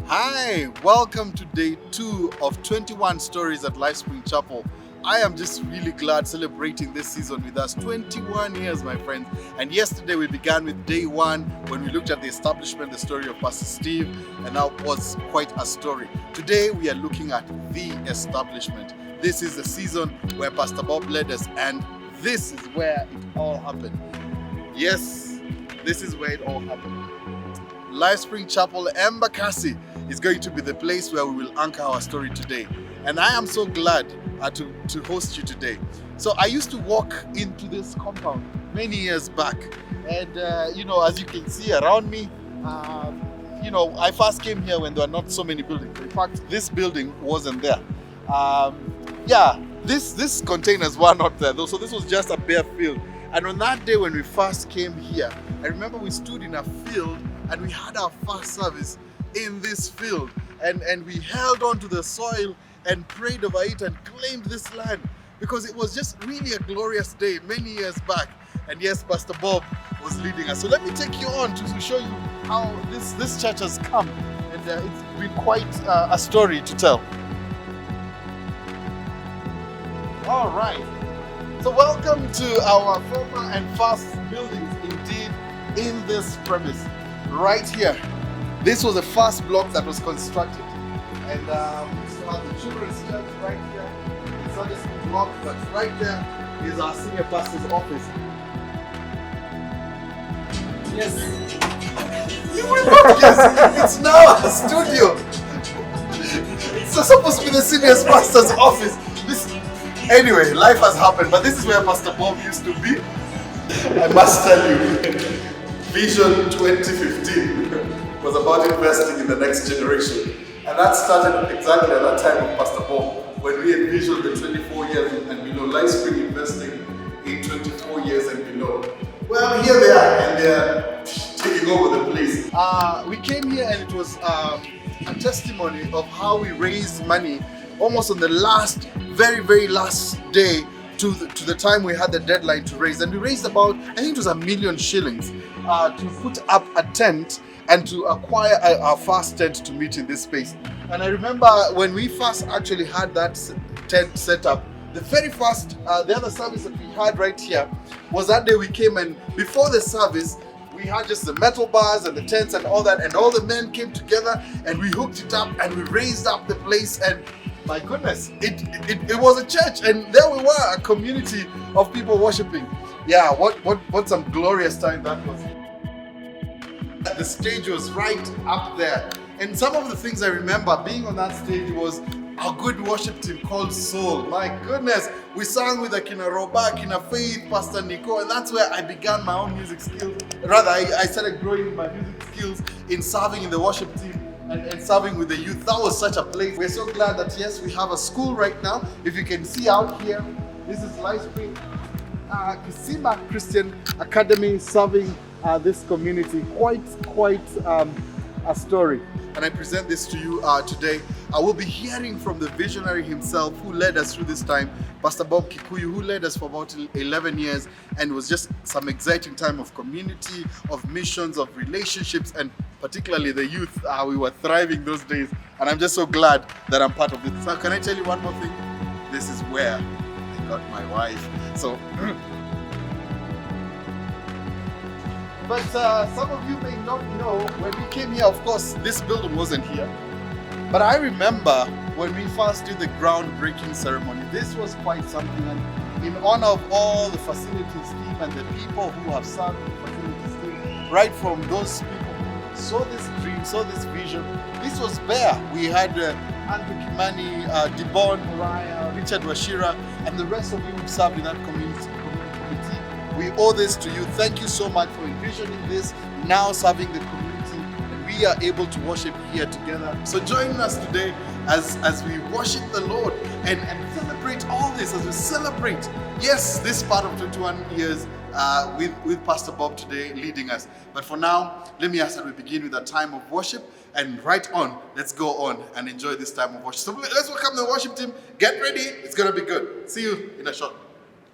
Hi, welcome to day 2 of 21 stories at LifeSpring Chapel. I am just really glad celebrating this season with us. 21 years, my friends. And yesterday we began with day 1 when we looked at the establishment, the story of Pastor Steve, and that was quite a story. Today we are looking at the establishment. This is the season where Pastor Bob led us, and this is where it all happened. Yes, this is where it all happened. LifeSpring Chapel Embakasi is going to be the place where we will anchor our story today. And I am so glad to host you today. So I used to walk into this compound many years back. And, as you can see around me, I first came here when there were not so many buildings. In fact, this building wasn't there. This containers were not there though. So this was just a bare field. And on that day when we first came here, I remember we stood in a field and we had our first service in this field, and we held on to the soil and prayed over it and claimed this land because it was just really a glorious day many years back. And yes, Pastor Bob was leading us. So let me take you on to show you how this church has come, and it's been quite a story to tell. All right, so welcome to our former and first buildings indeed in this premise. Right here, this was the first block that was constructed, and we still have the children's church right here. It's not just a block, but right there is our senior pastor's office. Yes, you will not guess. It's now a studio. It's supposed to be the senior pastor's office. Anyway, life has happened, but this is where Pastor Bob used to be. I must tell you, Vision 2015 was about investing in the next generation. And that started exactly at that time of Pastor Bob, when we envisioned the 24 years and below, LifeSpring investing in 24 years and below. Well, here they are, and they're taking over the place. We came here and it was a testimony of how we raised money almost on the very, very last day to the time we had the deadline to raise. And we raised about, I think it was 1 million shillings to put up a tent and to acquire our first tent to meet in this space. And I remember when we first actually had that tent set up, the very first, the other service that we had right here was that day we came, and before the service, we had just the metal bars and the tents and all that, and all the men came together and we hooked it up and we raised up the place, and my goodness, it was a church, and there we were, a community of people worshiping. Yeah, what some glorious time that was. The stage was right up there, and some of the things I remember being on that stage was a good worship team called Soul. My goodness, we sang with Akina Roba, Akina Faith, Pastor Nico, and that's where I began my own music skills. Rather, I started growing my music skills in serving in the worship team and serving with the youth. That was such a place. We're so glad that yes, we have a school right now. If you can see out here, this is LifeSpring Kisima Christian Academy serving this community. Quite a story. And I present this to you today. I will be hearing from the visionary himself who led us through this time, Pastor Bob Kikuyu, who led us for about 11 years, and it was just some exciting time of community, of missions, of relationships, and particularly the youth. We were thriving those days, and I'm just so glad that I'm part of it. So can I tell you one more thing? This is where I got my wife. So but some of you may not know, when we came here, of course, this building wasn't here. But I remember when we first did the groundbreaking ceremony, this was quite something. And in honor of all the facilities team and the people who have served the facilities team, right from those people who saw this dream, saw this vision, this was bare. We had Andrew Kimani, Dibon, Mariah, Richard Washira, and the rest of you who served in that community. We owe this to you. Thank you so much for envisioning this, now serving the community, and we are able to worship here together. So join us today as we worship the Lord and celebrate all this, as we celebrate, yes, this part of 21 years with Pastor Bob today leading us. But for now, let me ask that we begin with a time of worship, and right on, let's go on and enjoy this time of worship. So let's welcome the worship team. Get ready. It's going to be good. See you in a short.